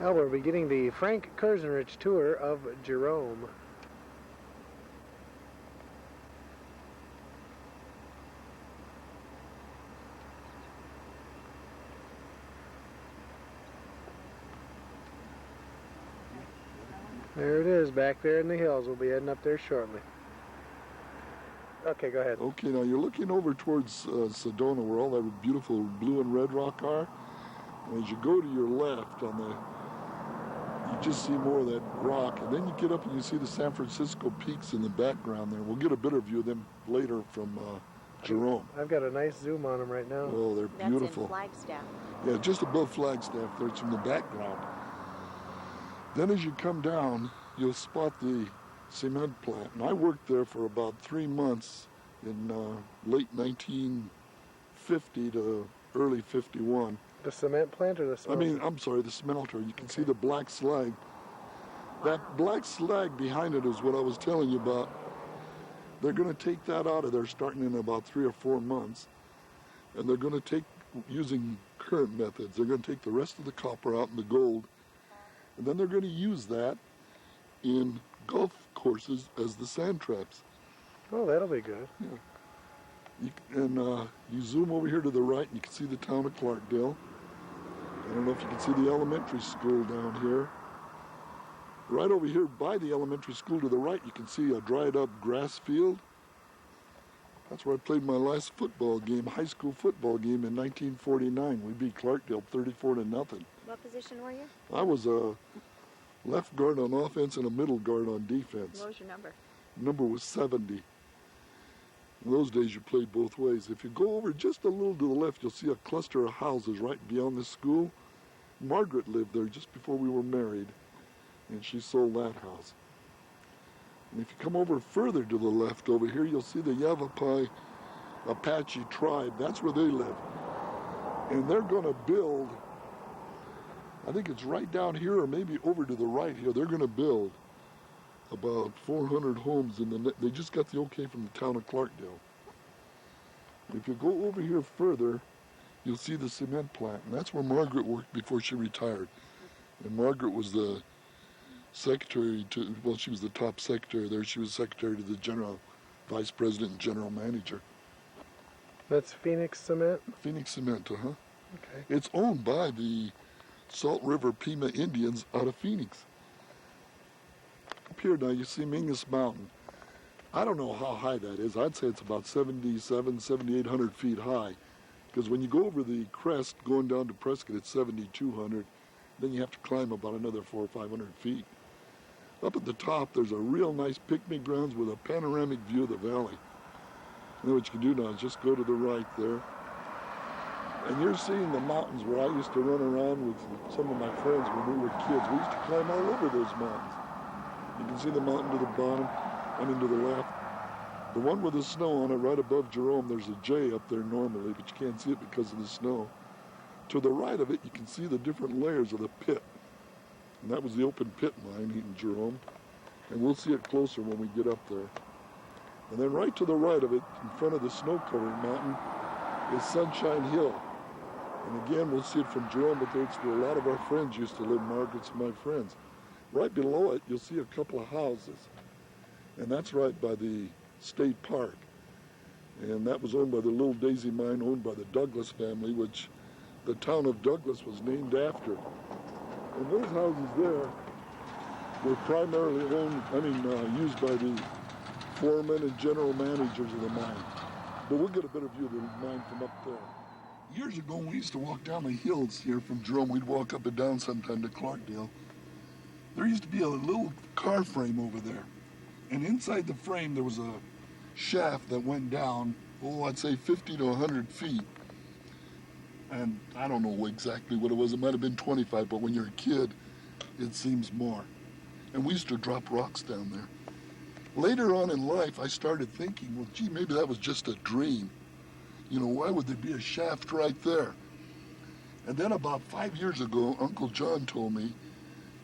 Well, we're beginning the Frank Krznarich tour of Jerome. There it is, back there in the hills. We'll be heading up there shortly. Okay, go ahead. Okay, now you're looking over towards Sedona, where all that beautiful blue and red rock are. And as you go to your left, you just see more of that rock. And then you get up and you see the San Francisco peaks in the background there. We'll get a better view of them later from Jerome. I've got a nice zoom on them right now. Oh, they're beautiful. That's in Flagstaff. Yeah, just above Flagstaff there. It's in the background. Then as you come down, you'll spot the cement plant. And I worked there for about 3 months in late 1950 to early 51. The cement plant or the smelter? I'm sorry, the smelter. You can see the black slag. That black slag behind it is what I was telling you about. They're going to take that out of there starting in about 3 or 4 months. And they're going to take, using current methods, they're going to take the rest of the copper out and the gold. And then they're going to use that in golf courses as the sand traps. Oh, that'll be good. Yeah. You zoom over here to the right and you can see the town of Clarkdale. I don't know if you can see the elementary school down here. Right over here by the elementary school to the right, you can see a dried up grass field. That's where I played my last football game, high school football game in 1949. We beat Clarkdale 34-0. What position were you? I was a left guard on offense and a middle guard on defense. What was your number? Number was 70. In those days, you played both ways. If you go over just a little to the left, you'll see a cluster of houses right beyond the school. Margaret lived there just before we were married, and she sold that house. And if you come over further to the left over here, you'll see the Yavapai Apache tribe. That's where they live. And they're going to build, I think it's right down here or maybe over to the right here, they're going to build about 400 homes. They just got the okay from the town of Clarkdale. If you go over here further, you'll see the cement plant. And that's where Margaret worked before she retired. And Margaret was the secretary to, well, she was the top secretary there. She was secretary to the general, vice president and general manager. That's Phoenix Cement? Phoenix Cement, uh-huh. Okay. It's owned by the Salt River Pima Indians out of Phoenix. Up here now you see Mingus Mountain. I don't know how high that is. I'd say it's about 7,800 feet high. Because when you go over the crest going down to Prescott, it's 7,200. Then you have to climb about another 400 or 500 feet. Up at the top, there's a real nice picnic grounds with a panoramic view of the valley. And then what you can do now is just go to the right there. And you're seeing the mountains where I used to run around with some of my friends when we were kids. We used to climb all over those mountains. You can see the mountain to the bottom, to the left. The one with the snow on it right above Jerome, there's a J up there normally, but you can't see it because of the snow. To the right of it, you can see the different layers of the pit. And that was the open pit mine in Jerome. And we'll see it closer when we get up there. And then right to the right of it, in front of the snow-covered mountain, is Sunshine Hill. And again, we'll see it from Jerome, but it's where a lot of our friends used to live, Margaret's and my friends. Right below it, you'll see a couple of houses. And that's right by the state park. And that was owned by the Little Daisy Mine, owned by the Douglas family, which the town of Douglas was named after. And those houses there were primarily used by the foremen and general managers of the mine. But we'll get a better view of the mine from up there. Years ago, we used to walk down the hills here from Jerome. We'd walk up and down sometime to Clarkdale. There used to be a little car frame over there. And inside the frame, there was a shaft that went down, I'd say 50 to 100 feet. And I don't know exactly what it was. It might have been 25, but when you're a kid, it seems more. And we used to drop rocks down there. Later on in life, I started thinking, well, gee, maybe that was just a dream. Why would there be a shaft right there? And then about 5 years ago, Uncle John told me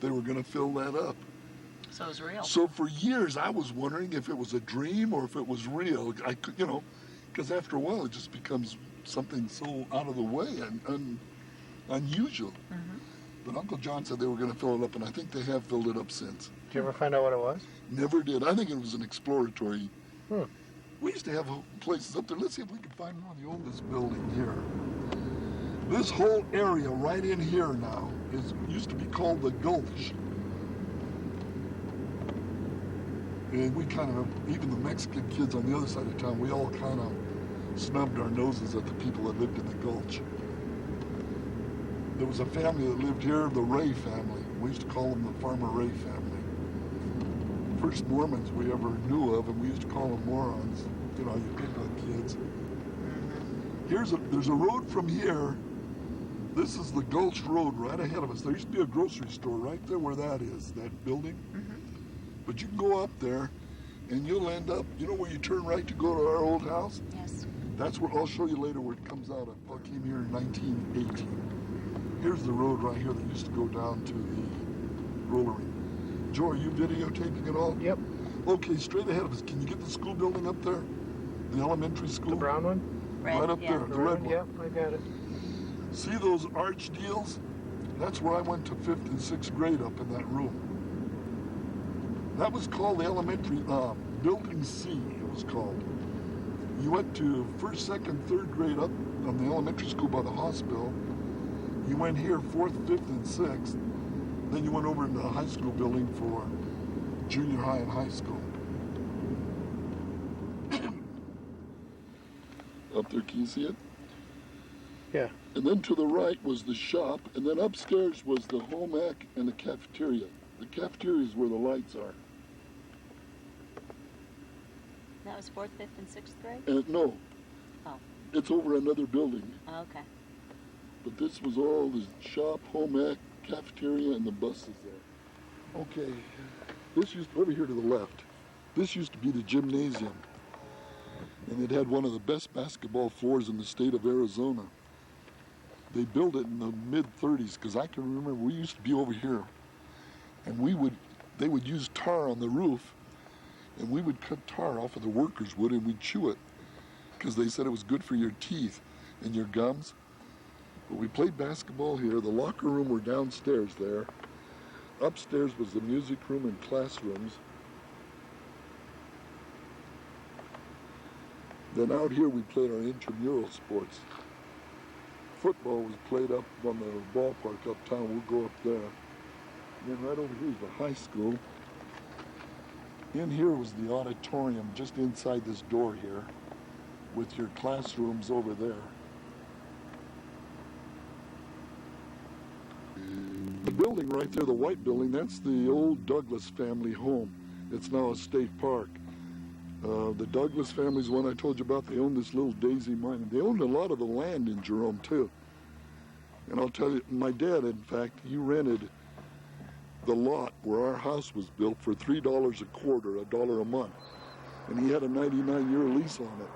they were going to fill that up. So it was real. So for years, I was wondering if it was a dream or if it was real. I could, because after a while, it just becomes something so out of the way and unusual. Mm-hmm. But Uncle John said they were going to fill it up, and I think they have filled it up since. Did you ever find out what it was? Never did. I think it was an exploratory. Hmm. We used to have places up there. Let's see if we can find one of the oldest building here. This whole area right in here now used to be called the Gulch. And we kind of, even the Mexican kids on the other side of town, we all kind of snubbed our noses at the people that lived in the Gulch. There was a family that lived here, the Ray family. We used to call them the Farmer Ray family. First Mormons we ever knew of, and we used to call them morons. You know, you pick on kids. There's a road from here. This is the Gulch Road right ahead of us. There used to be a grocery store right there where that is, that building. But you can go up there, and you'll end up, you know where you turn right to go to our old house? Yes. That's where, I'll show you later where it comes out of. I came here in 1918. Here's the road right here that used to go down to the roller rink. Joe, are you videotaping it all? Yep. Okay, straight ahead of us. Can you get the school building up there? The elementary school? The brown one? Red, Right up yeah. there, the red one. Yep, I got it. See those arch deals? That's where I went to 5th and 6th grade up in that room. That was called the elementary, Building C, it was called. You went to 1st, 2nd, 3rd grade up on the elementary school by the hospital. You went here 4th, 5th, and 6th. Then you went over into the high school building for junior high and high school. Up there, can you see it? Yeah. And then to the right was the shop, and then upstairs was the home ec and the cafeteria. The cafeteria is where the lights are. That was 4th, 5th, and 6th grade? No. Oh. It's over another building. Oh, okay. But this was all the shop, home ec, cafeteria, and the buses there. Okay. This used, over here to the left, this used to be the gymnasium. And it had one of the best basketball floors in the state of Arizona. They built it in the mid-30s, because I can remember we used to be over here. And they would use tar on the roof, and we would cut tar off of the workers' wood, and we'd chew it, because they said it was good for your teeth and your gums. But we played basketball here. The locker room were downstairs there. Upstairs was the music room and classrooms. Then out here we played our intramural sports. Football was played up on the ballpark uptown. We'll go up there. And then right over here is the high school. In here was the auditorium just inside this door here with your classrooms over there. The building right there, the white building, that's the old Douglas family home. It's now a state park. The Douglas family's one I told you about. They owned this little daisy mine. They owned a lot of the land in Jerome, too. And I'll tell you, my dad, in fact, he rented the lot where our house was built for $3 a quarter, $1 a month. And he had a 99-year lease on it.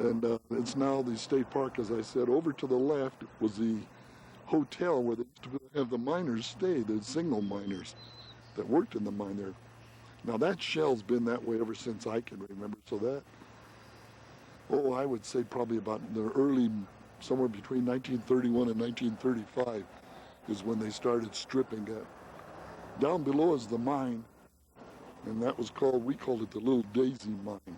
And it's now the state park, as I said. Over to the left was the hotel where they used to have the miners stay, the signal miners that worked in the mine there. Now that shell's been that way ever since I can remember, so that, I would say probably about the early, somewhere between 1931 and 1935 is when they started stripping it. Down below is the mine, and that was called, we called it the Little Daisy Mine.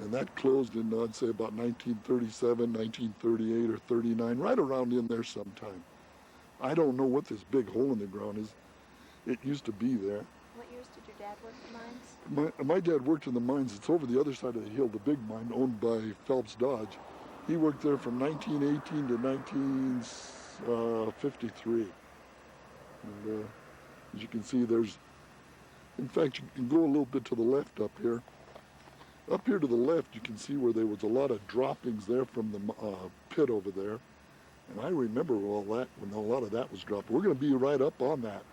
And that closed in, I'd say, about 1937, 1938, or 39, right around in there sometime. I don't know what this big hole in the ground is. It used to be there. What years did your dad work the mines? My dad worked in the mines. It's over the other side of the hill, the big mine owned by Phelps Dodge. He worked there from 1918 to 1953. And as you can see, there's, in fact, you can go a little bit to the left up here. Up here to the left, you can see where there was a lot of droppings there from the pit over there. And I remember all that when a lot of that was dropped. We're going to be right up on that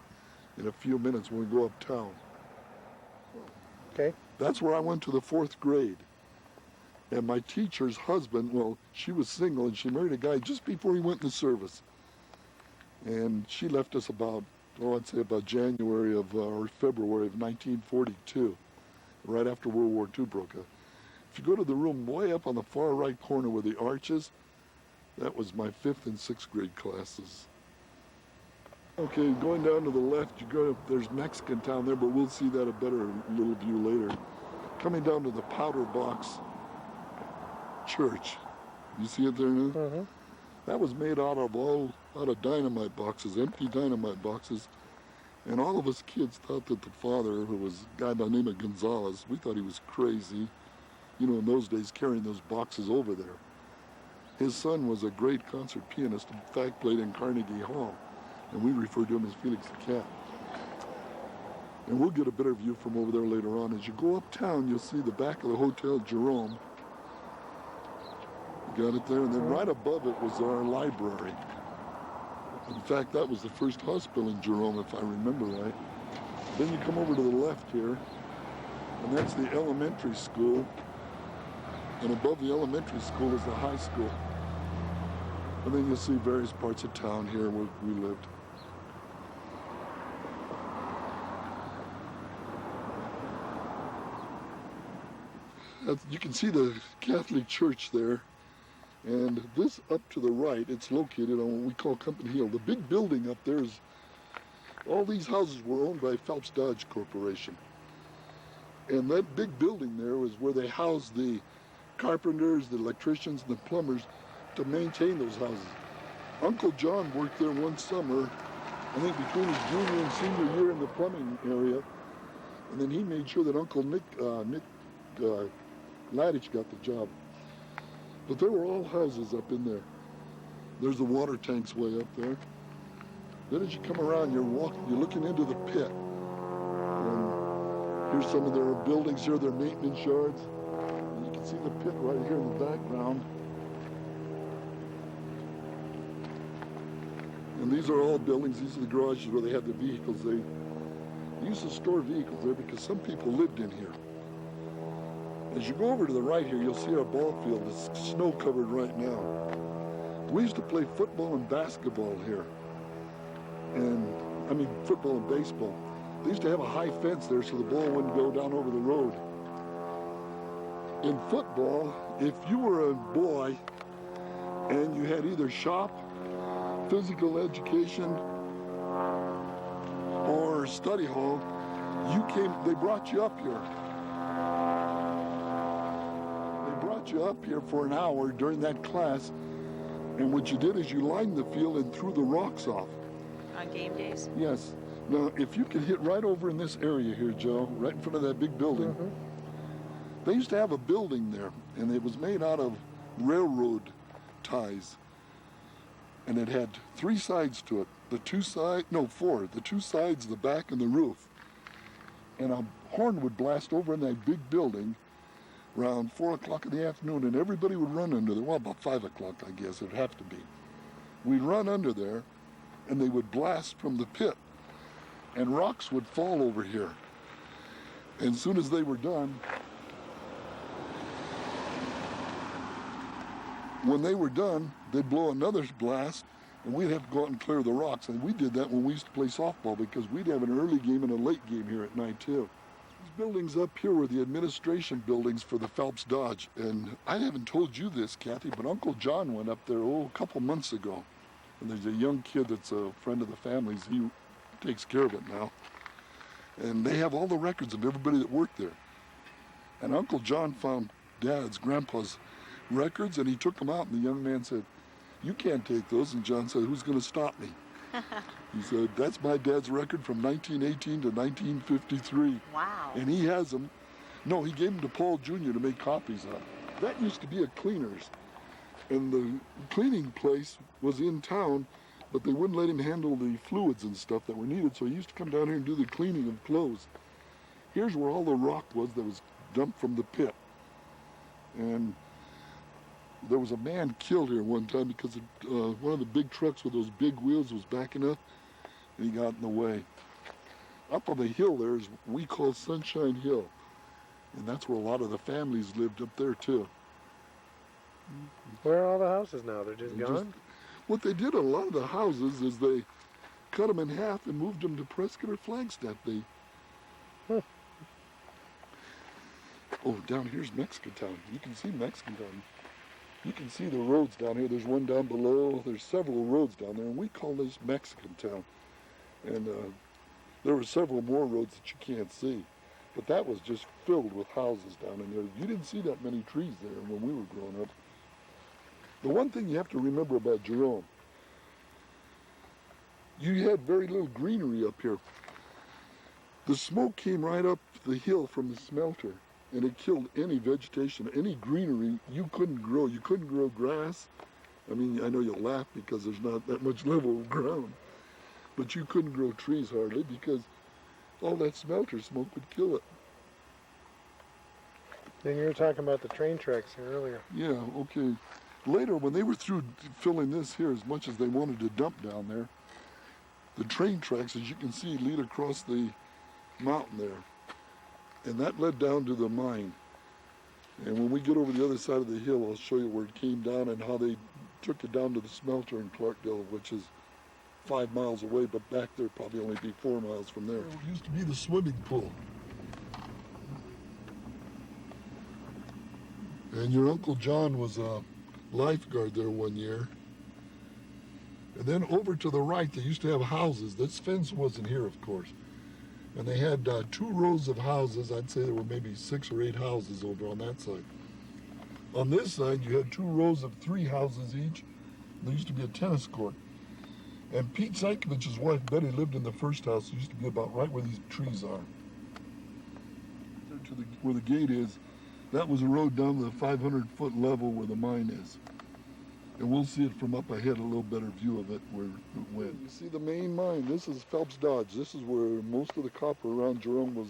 in a few minutes when we go uptown. Okay. That's where I went to the 4th grade. And my teacher's husband, well, she was single and she married a guy just before he went in the service. And she left us about, I'd say about January of, or February of 1942, right after World War II broke out. If you go to the room way up on the far right corner where the arch is, that was my 5th and 6th grade classes. Okay, going down to the left, there's Mexican Town there, but we'll see that a better little view later. Coming down to the Powder Box Church. You see it there now? Mm-hmm. That was made out of dynamite boxes, empty dynamite boxes. And all of us kids thought that the father, who was a guy by the name of Gonzalez, we thought he was crazy, in those days, carrying those boxes over there. His son was a great concert pianist, in fact, played in Carnegie Hall. And we refer to him as Felix the Cat. And we'll get a better view from over there later on. As you go uptown, you'll see the back of the Hotel Jerome. You got it there? And then right above it was our library. In fact, that was the first hospital in Jerome, if I remember right. Then you come over to the left here, and that's the elementary school. And above the elementary school is the high school. And then you'll see various parts of town here where we lived. You can see the Catholic Church there, and this up to the right, it's located on what we call Company Hill. The big building up there is, all these houses were owned by Phelps Dodge Corporation. And that big building there was where they housed the carpenters, the electricians, and the plumbers to maintain those houses. Uncle John worked there one summer, I think between his junior and senior year in the plumbing area, and then he made sure that Uncle Nick Laddich got the job. But there were all houses up in there. There's the water tanks way up there. Then as you come around, you're looking into the pit. And here's some of their buildings here, their maintenance yards. And you can see the pit right here in the background. And these are all buildings. These are the garages where they had the vehicles. They used to store vehicles there because some people lived in here. As you go over to the right here, you'll see our ball field. It's snow covered right now. We used to play football and basketball here. Football and baseball. They used to have a high fence there so the ball wouldn't go down over the road. In football, if you were a boy and you had either shop, physical education, or study hall, they brought you up here. You up here for an hour during that class, and what you did is you lined the field and threw the rocks off. On game days? Yes. Now, if you could hit right over in this area here, Joe, right in front of that big building, they used to have a building there, and it was made out of railroad ties, and it had 3 sides to it. 4. The 2 sides, the back, and the roof. And a horn would blast over in that big building around 4 o'clock in the afternoon, and everybody would run under there. Well, about 5 o'clock, I guess it'd have to be. We'd run under there, and they would blast from the pit, and rocks would fall over here. And as soon as they were done, when they were done, they'd blow another blast, and we'd have to go out and clear the rocks. And we did that when we used to play softball, because we'd have an early game and a late game here at night, too. These buildings up here were the administration buildings for the Phelps Dodge. And I haven't told you this, Kathy, but Uncle John went up there, a couple months ago. And there's a young kid that's a friend of the family's. He takes care of it now. And they have all the records of everybody that worked there. And Uncle John found Grandpa's records, and he took them out, and the young man said, "You can't take those." And John said, "Who's going to stop me?" He said, "That's my dad's record from 1918 to 1953. Wow. And he has them. No, he gave them to Paul Jr. to make copies of. That used to be a cleaner's. And the cleaning place was in town, but they wouldn't let him handle the fluids and stuff that were needed, so he used to come down here and do the cleaning of clothes. Here's where all the rock was that was dumped from the pit. And there was a man killed here one time because one of the big trucks with those big wheels was backing up, and he got in the way. Up on the hill there is what we call Sunshine Hill, and that's where a lot of the families lived up there too. Where are all the houses now? They're just gone? What they did on a lot of the houses is they cut them in half and moved them to Prescott or Flagstaff. Oh, down here's Mexican Town. You can see Mexican Town. You can see the roads down here. There's one down below. There's several roads down there, and we call this Mexican Town. And there were several more roads that you can't see. But that was just filled with houses down in there. You didn't see that many trees there when we were growing up. The one thing you have to remember about Jerome, you had very little greenery up here. The smoke came right up the hill from the smelter, and it killed any vegetation, any greenery you couldn't grow. You couldn't grow grass. I mean, I know you'll laugh because there's not that much level ground, but you couldn't grow trees hardly because all that smelter smoke would kill it. Then you were talking about the train tracks here earlier. Yeah, okay. Later, when they were through filling this here as much as they wanted to dump down there, the train tracks, as you can see, lead across the mountain there. And that led down to the mine. And when we get over the other side of the hill, I'll show you where it came down and how they took it down to the smelter in Clarkdale, which is 5 miles away, but back there probably only be 4 miles from there. It used to be the swimming pool. And your Uncle John was a lifeguard there one year. And then over to the right, they used to have houses. This fence wasn't here, of course. And they had 2 rows of houses. I'd say there were maybe 6 or 8 houses over on that side. On this side, you had 2 rows of 3 houses each. There used to be a tennis court. And Pete Siekovich's wife, Betty, lived in the first house. It used to be about right where these trees are. There to where the gate is, that was a road down to the 500-foot level where the mine is. And we'll see it from up ahead, a little better view of it where it went. You see the main mine. This is Phelps Dodge. This is where most of the copper around Jerome was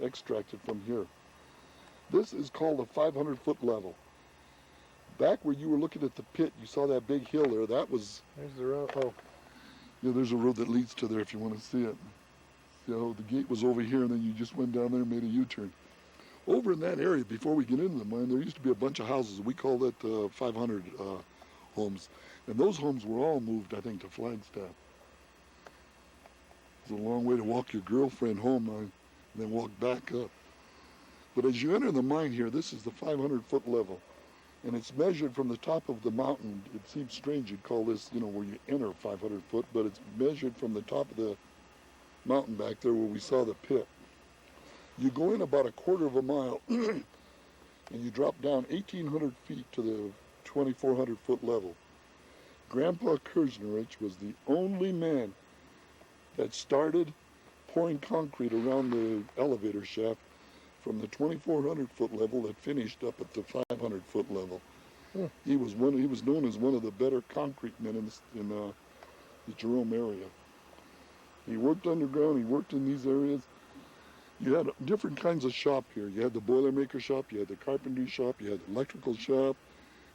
extracted from here. This is called the 500-foot level. Back where you were looking at the pit, you saw that big hill there. That was... There's the road. Oh. Yeah, there's a road that leads to there if you want to see it. You know, the gate was over here, and then you just went down there and made a U-turn. Over in that area, before we get into the mine, there used to be a bunch of houses. We call that 500 homes. And those homes were all moved, I think, to Flagstaff. It's a long way to walk your girlfriend home and then walk back up. But as you enter the mine here, this is the 500-foot level. And it's measured from the top of the mountain. It seems strange you'd call this, you know, where you enter 500 foot, but it's measured from the top of the mountain back there where we saw the pit. You go in about a quarter of a mile and you drop down 1,800 feet to the 2,400 foot level. Grandpa Krznarich was the only man that started pouring concrete around the elevator shaft from the 2,400 foot level that finished up at the 500 foot level. He was known as one of the better concrete men in the Jerome area. He worked underground, he worked in these areas. You had different kinds of shop here. You had the boilermaker shop, you had the carpentry shop, you had the electrical shop,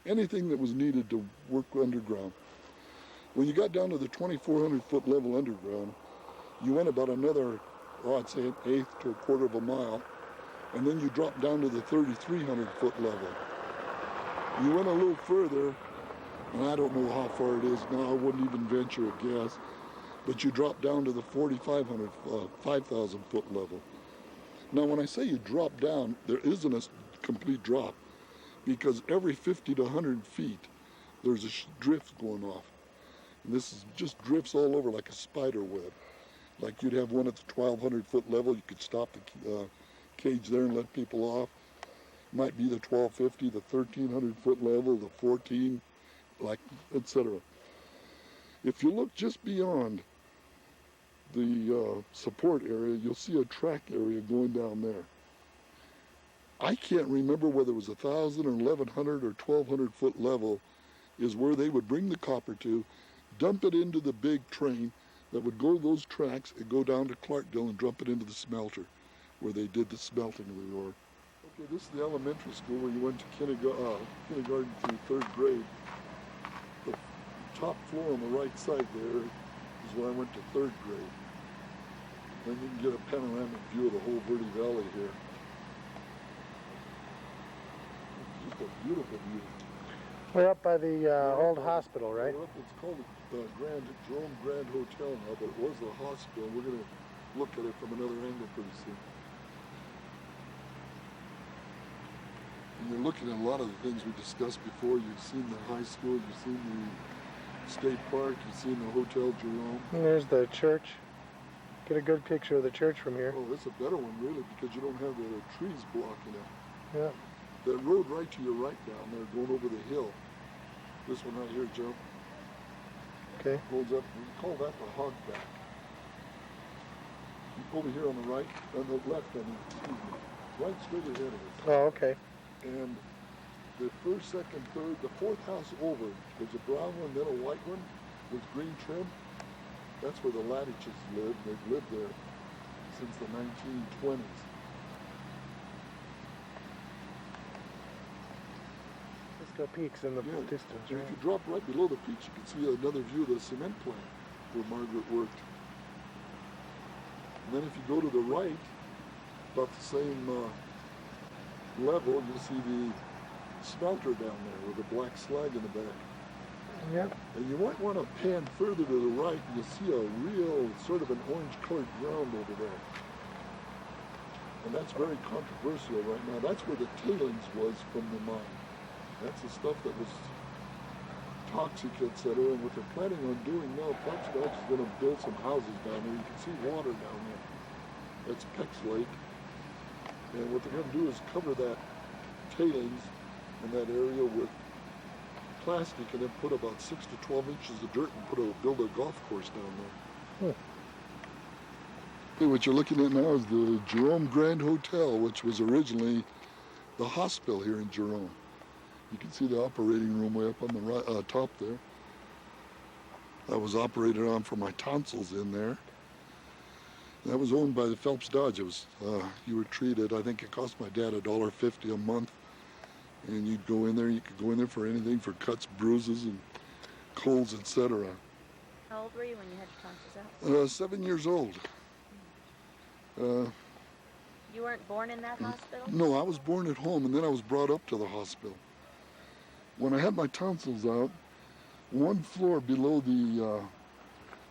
anything that was needed to work underground. When you got down to the 2,400 foot level underground, you went about another, I'd say an eighth to a quarter of a mile, and then you dropped down to the 3,300 foot level. You went a little further, and I don't know how far it is now, I wouldn't even venture a guess, but you dropped down to the 4,500, 5,000 foot level. Now when I say you drop down, there isn't a complete drop, because every 50 to 100 feet, there's a drift going off. And this is just drifts all over like a spider web. Like you'd have one at the 1,200 foot level, you could stop the cage there and let people off. Might be the 1,250, the 1,300 foot level, the 14, like, etc. If you look just beyond the support area, you'll see a track area going down there. I can't remember whether it was 1,000 or 1,100 or 1,200 foot level is where they would bring the copper to, dump it into the big train that would go those tracks and go down to Clarkdale and dump it into the smelter where they did the smelting of the ore. Okay, this is the elementary school where you went to kindergarten through 3rd grade. The top floor on the right side there is where I went to 3rd grade. Then you can get a panoramic view of the whole Verde Valley here. It's just a beautiful view. We're up by the old hospital, right? It's called the Jerome Grand Hotel now, but it was the hospital. We're going to look at it from another angle pretty soon. And you're looking at a lot of the things we discussed before. You've seen the high school, you've seen the state park, you've seen the Hotel Jerome. And there's the church. Get a good picture of the church from here. Oh, that's a better one, really, because you don't have the trees blocking it. Yeah. That road right to your right down there, going over the hill. This one right here, Joe. Okay. Goes up, we call that the hogback. Over here on the right, on the left, I mean, excuse me, right straight ahead of us. Oh, okay. And the first, second, third, the fourth house over, there's a brown one, then a white one with green trim. That's where the Ladiches lived. They've lived there since the 1920s. Cisco Peaks in the distance, And right? if you drop right below the peaks, you can see another view of the cement plant where Margaret worked. And then if you go to the right, about the same level, you'll see the smelter down there with the black slag in the back. Yep. And you might want to pan further to the right, and you'll see a real sort of an orange-colored ground over there. And that's very controversial right now. That's where the tailings was from the mine. That's the stuff that was toxic, etc. And what they're planning on doing now, Fox Dodge is going to build some houses down there. You can see water down there. That's Peck's Lake. And what they're going to do is cover that tailings in that area with plastic and then put about 6 to 12 inches of dirt and build a golf course down there. Okay, what you're looking at now is the Jerome Grand Hotel, which was originally the hospital here in Jerome. You can see the operating room way up on the right, top there. That was operated on for my tonsils in there. That was owned by the Phelps Dodge. It was, you were treated, I think it cost my dad $1.50 a month. And you'd go in there, you could go in there for anything, for cuts, bruises, and colds, etc. How old were you when you had your tonsils out? 7 years old. You weren't born in that hospital? No, I was born at home, and then I was brought up to the hospital. When I had my tonsils out, one floor below the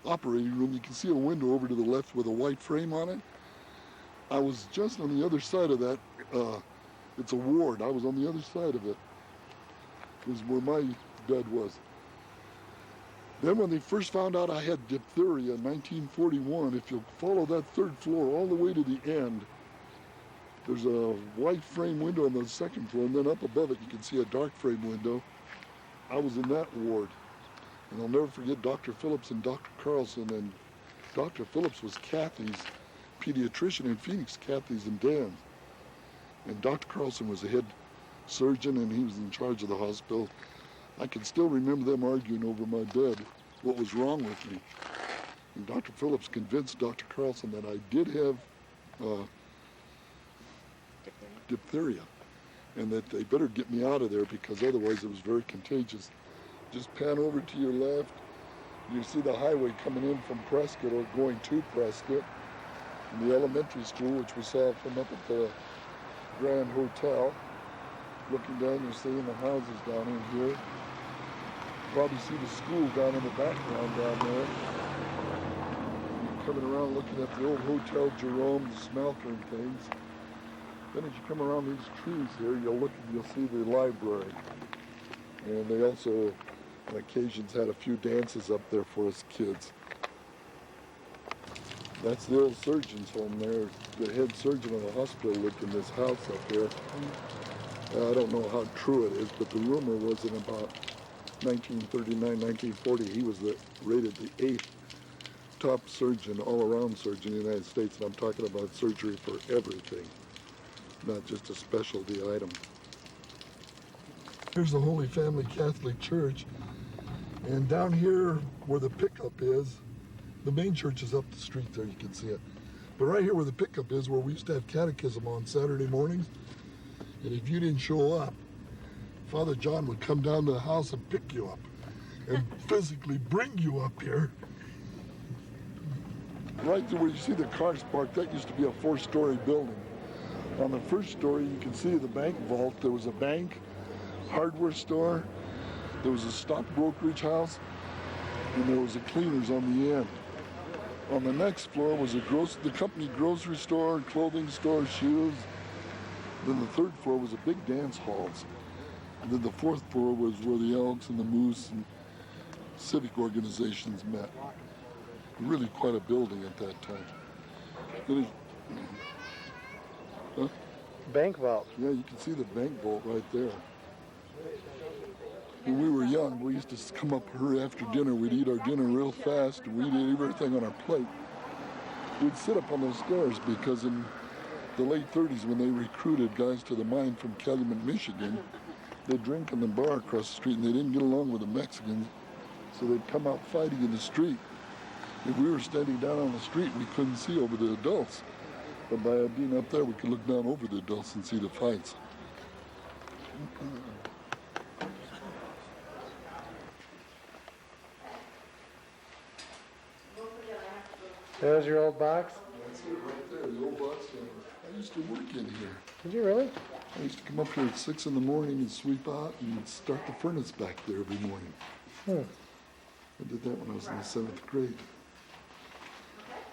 operating room, you can see a window over to the left with a white frame on it. I was just on the other side of that. It's a ward. I was on the other side of it. It was where my bed was. Then when they first found out I had diphtheria in 1941, if you'll follow that third floor all the way to the end, there's a white frame window on the second floor, and then up above it you can see a dark frame window. I was in that ward. And I'll never forget Dr. Phillips and Dr. Carlson. And Dr. Phillips was Kathy's pediatrician in Phoenix, Kathy's and Dan's. And Dr. Carlson was the head surgeon, and he was in charge of the hospital. I can still remember them arguing over my bed, what was wrong with me. And Dr. Phillips convinced Dr. Carlson that I did have diphtheria, and that they better get me out of there because otherwise it was very contagious. Just pan over to your left. You see the highway coming in from Prescott or going to Prescott. And the elementary school, which we saw from up at the Grand Hotel. Looking down, you're seeing the houses down in here. Probably see the school down in the background down there. You're coming around looking at the old Hotel Jerome, the smelter and things. Then as you come around these trees here, you'll see the library. And they also, on occasions, had a few dances up there for us kids. That's the old surgeon's home there. The head surgeon of the hospital lived in this house up here. I don't know how true it is, but the rumor was in about 1939, 1940, he was rated the 8th top surgeon, all-around surgeon in the United States, and I'm talking about surgery for everything, not just a specialty item. Here's the Holy Family Catholic Church, and down here where the pickup is, the main church is up the street there, you can see it. But right here where the pickup is, where we used to have catechism on Saturday mornings, and if you didn't show up, Father John would come down to the house and pick you up and physically bring you up here. Right there where you see the cars parked, that used to be a 4-story building. On the first story, you can see the bank vault. There was a bank, hardware store, there was a stock brokerage house, and there was a cleaners on the end. On the next floor was the company grocery store, clothing store, shoes. Then the third floor was a big dance halls. And then the fourth floor was where the Elks and the Moose and civic organizations met. Really quite a building at that time. It is, huh? Bank vault. Yeah, you can see the bank vault right there. When we were young, we used to come up here after dinner. We'd eat our dinner real fast, and we'd eat everything on our plate. We'd sit up on those stairs because in the late 30s, when they recruited guys to the mine from Calumet, Michigan, they'd drink in the bar across the street, and they didn't get along with the Mexicans, so they'd come out fighting in the street. If we were standing down on the street, we couldn't see over the adults. But by being up there, we could look down over the adults and see the fights. There's your old box. That's it right there, the old box. I used to work in here. Did you really? I used to come up here at 6 in the morning and sweep out and start the furnace back there every morning. I did that when I was in the 7th grade.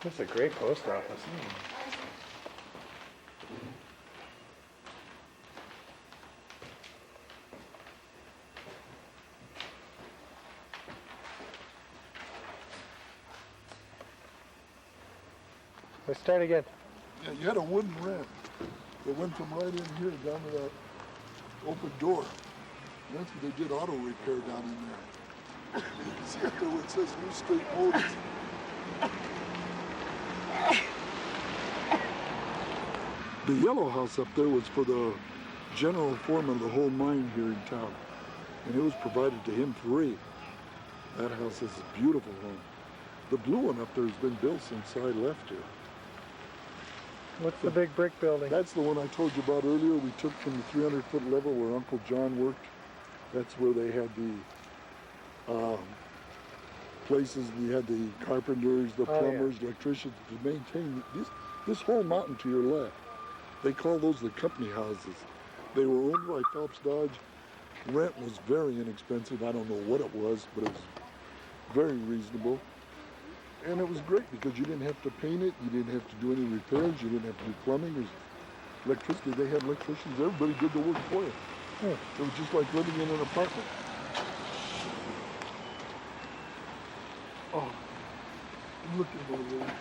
That's a great post office. Let's start again. Yeah, you had a wooden ramp that went from right in here down to that open door. And that's what they did auto repair down in there. You can see up there where it says New State Motors. The yellow house up there was for the general foreman of the whole mine here in town. And it was provided to him free. That house is a beautiful home. The blue one up there has been built since I left here. What's the big brick building? That's the one I told you about earlier. We took from the 300-foot level where Uncle John worked. That's where they had the places, and you had the carpenters, the plumbers, electricians to maintain this whole mountain to your left. They call those the company houses. They were owned by Phelps Dodge. Rent was very inexpensive. I don't know what it was, but it was very reasonable. And it was great because you didn't have to paint it, you didn't have to do any repairs, you didn't have to do plumbing. There's electricity, they had electricians, everybody did the work for you. It was just like living in an apartment. Oh, look at those there.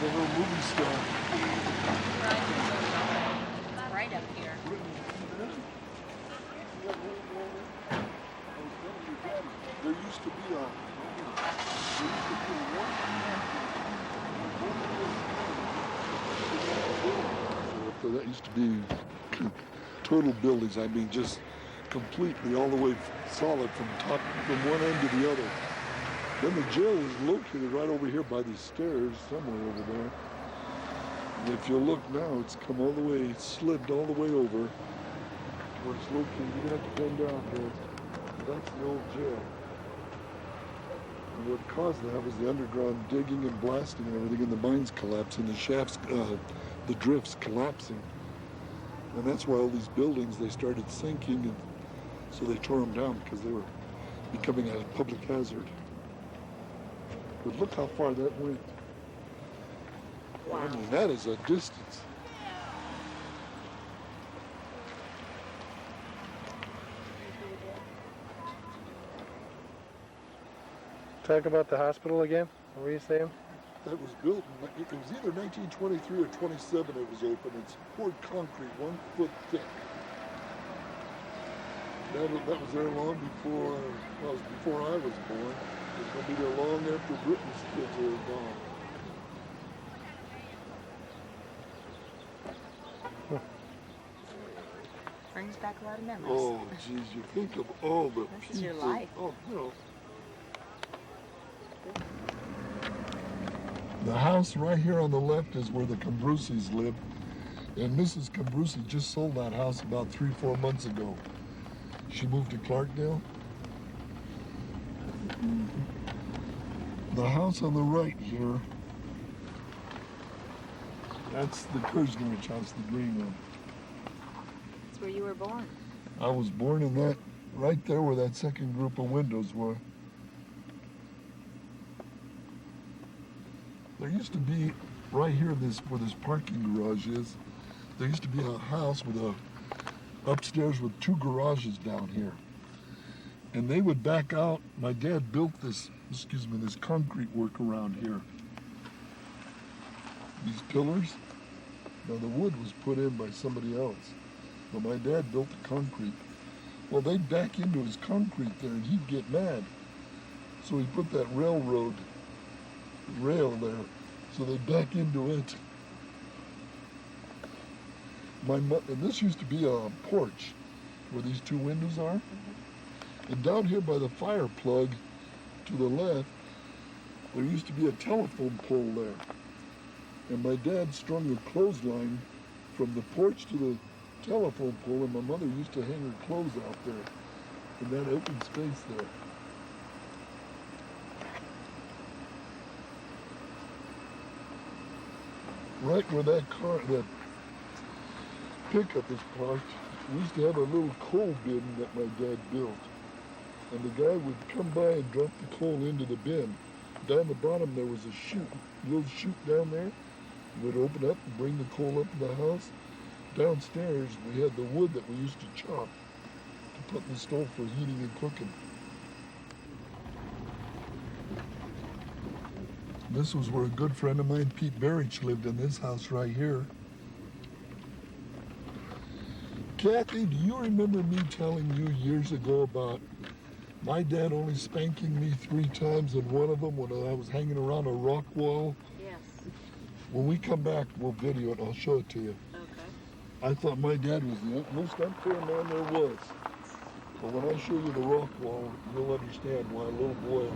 The little movie star. Right up here. There used to be a so that used to be total buildings. I mean, just completely all the way solid from one end to the other. Then the jail was located right over here by these stairs, somewhere over there. And if you look now, it's come all the way, it's slid all the way over where it's located. You're gonna have to bend down here. That's the old jail. And what caused that was the underground digging and blasting and everything, and the mines collapsing, the shafts, the drifts collapsing. And that's why all these buildings, they started sinking, and so they tore them down because they were becoming a public hazard. But look how far that went. Wow. I mean, that is a distance. Talk about the hospital again. What were you saying? That was built, it was either 1923 or 27 it was open. It's poured concrete 1 foot thick. That was there long before, well, it was before I was born. It's going to be there long after Britain's kids were gone. Brings back a lot of memories. Oh, geez, you think of all the This is your life. Oh, no. The house right here on the left is where the Cambrusis lived, and Mrs. Cambrusi just sold that house about 3-4 months ago. She moved to Clarkdale. The house on the right here, that's the Krznarich house, the green one. That's where you were born. I was born in that, right there where that second group of windows were. There used to be, right here where this parking garage is, there used to be a house with upstairs with 2 garages down here. And they would back out. My dad built this this concrete work around here. These pillars, now the wood was put in by somebody else, but my dad built the concrete. Well, they'd back into his concrete there and he'd get mad. So he put that railroad rail there, so they'd back into it. And this used to be a porch where these two windows are. And down here by the fire plug to the left, there used to be a telephone pole there. And my dad strung a clothesline from the porch to the telephone pole, and my mother used to hang her clothes out there in that open space there. Right where that pickup is parked, we used to have a little coal bin that my dad built. And the guy would come by and drop the coal into the bin. Down the bottom there was a chute, little chute down there. We'd open up and bring the coal up to the house. Downstairs we had the wood that we used to chop to put in the stove for heating and cooking. This was where a good friend of mine, Pete Barrich, lived in this house right here. Kathy, do you remember me telling you years ago about my dad only spanking me 3 times, and one of them when I was hanging around a rock wall? Yes. When we come back, we'll video it. I'll show it to you. Okay. I thought my dad was the most unfair man there was. But when I show you the rock wall, you'll understand why a little boy of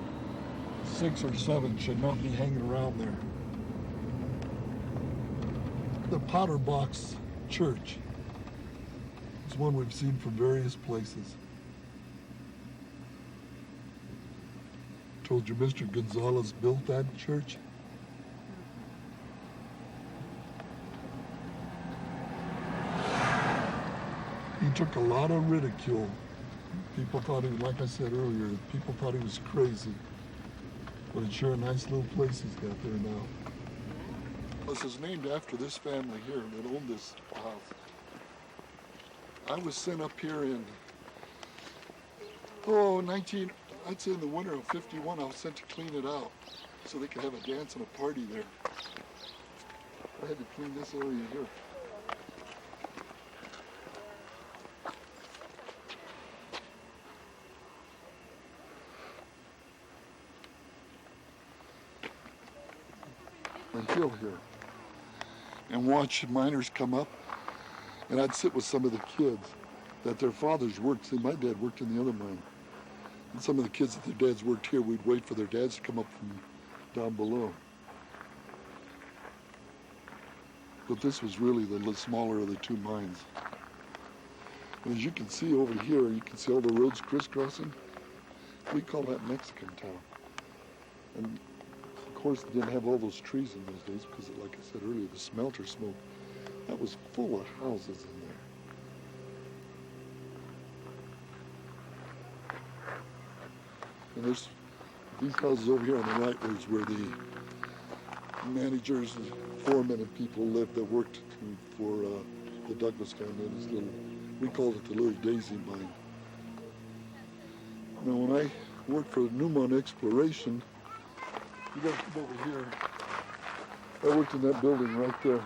6 or 7 should not be hanging around there. The Powder Box Church is one we've seen from various places. Told you Mr. Gonzalez built that church. He took a lot of ridicule. People thought he, like I said earlier, people thought he was crazy. But it's sure a nice little place he's got there now. This is named after this family here that owned this house. I was sent up here in, I'd say in the winter of '51, I was sent to clean it out so they could have a dance and a party there. I had to clean this area here. Hill here and watch miners come up, and I'd sit with some of the kids that their fathers worked. See, my dad worked in the other mine, and some of the kids that their dads worked here, we'd wait for their dads to come up from down below. But this was really the smaller of the 2 mines. And as you can see over here, you can see all the roads crisscrossing. We call that Mexican town. And of course, they didn't have all those trees in those days because, like I said earlier, the smelter smoke, that was full of houses in there. And there's these houses over here on the right was where the managers and foremen and people lived that worked for the Douglas family in this little, we called it the Little Daisy Mine. Now, when I worked for Newmont Exploration, you gotta come over here. I worked in that building right there.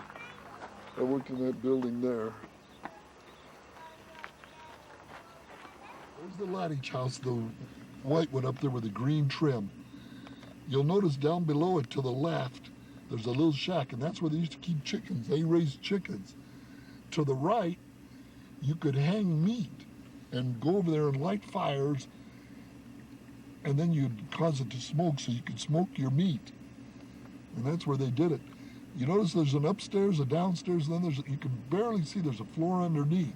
I worked in that building there. There's the Latich house, the white one up there with the green trim. You'll notice down below it to the left, there's a little shack, and that's where they used to keep chickens. They raised chickens. To the right, you could hang meat and go over there and light fires, and then you'd cause it to smoke so you could smoke your meat. And that's where they did it. You notice there's an upstairs, a downstairs, and then you can barely see there's a floor underneath.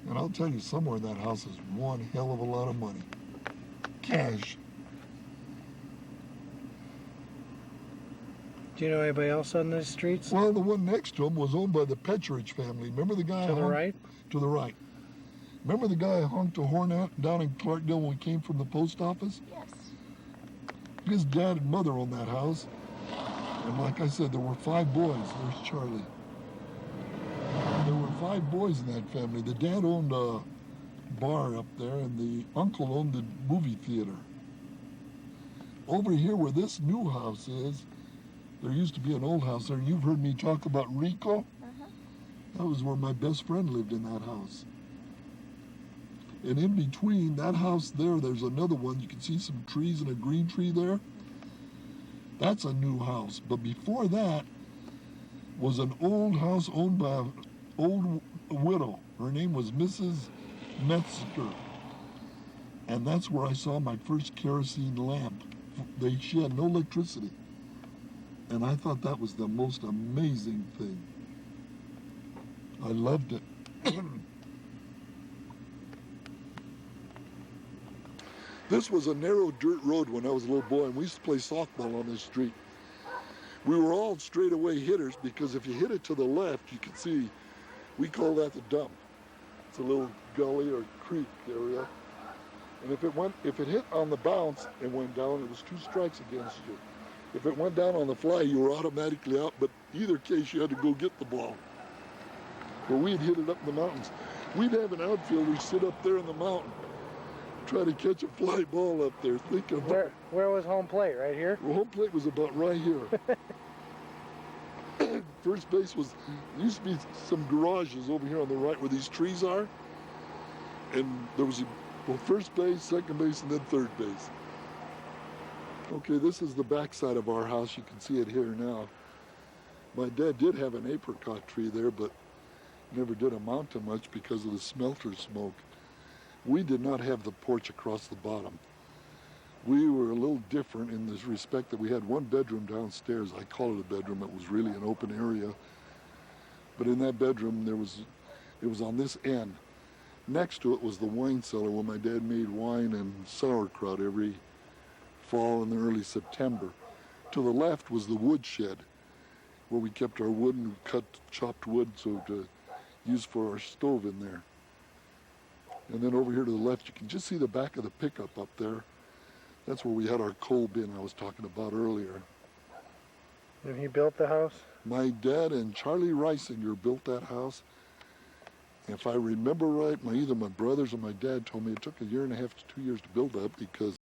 And I'll tell you, somewhere in that house is one hell of a lot of money. Cash. Do you know anybody else on those streets? Well, the one next to him was owned by the Petrich family. Remember the guy? To the right? To the right. Remember the guy I honked a horn at down in Clarkdale when we came from the post office? Yes. His dad and mother owned that house. And like I said, there were 5 boys. There's Charlie. There were 5 boys in that family. The dad owned a bar up there, and the uncle owned the movie theater. Over here where this new house is, there used to be an old house there. You've heard me talk about Rico? That was where my best friend lived, in that house. And in between that house there's another one. You can see some trees and a green tree there. That's a new house. But before that was an old house owned by an old widow. Her name was Mrs. Metzger. And that's where I saw my first kerosene lamp. She had no electricity. And I thought that was the most amazing thing. I loved it. This was a narrow dirt road when I was a little boy, and we used to play softball on this street. We were all straightaway hitters, because if you hit it to the left, you can see, we call that the dump. It's a little gully or creek area. And if it hit on the bounce and went down, it was 2 strikes against you. If it went down on the fly, you were automatically out, but either case, you had to go get the ball. But we'd hit it up in the mountains. We'd have an outfielder sit up there in the mountain, try to catch a fly ball up there. Think of where was home plate? Right here? Well, home plate was about right here. First base used to be some garages over here on the right where these trees are. And there was first base, second base, and then third base. Okay, this is the backside of our house. You can see it here now. My dad did have an apricot tree there, but never did amount to much because of the smelter smoke. We did not have the porch across the bottom. We were a little different in this respect that we had one bedroom downstairs. I call it a bedroom. It was really an open area. But in that bedroom, it was on this end. Next to it was the wine cellar where my dad made wine and sauerkraut every fall and early September. To the left was the woodshed where we kept our wood and chopped wood to use for our stove in there. And then over here to the left, you can just see the back of the pickup up there. That's where we had our coal bin I was talking about earlier. And he built the house? My dad and Charlie Reisinger built that house. If I remember right, either my brothers or my dad told me it took 1.5 to 2 years to build that, because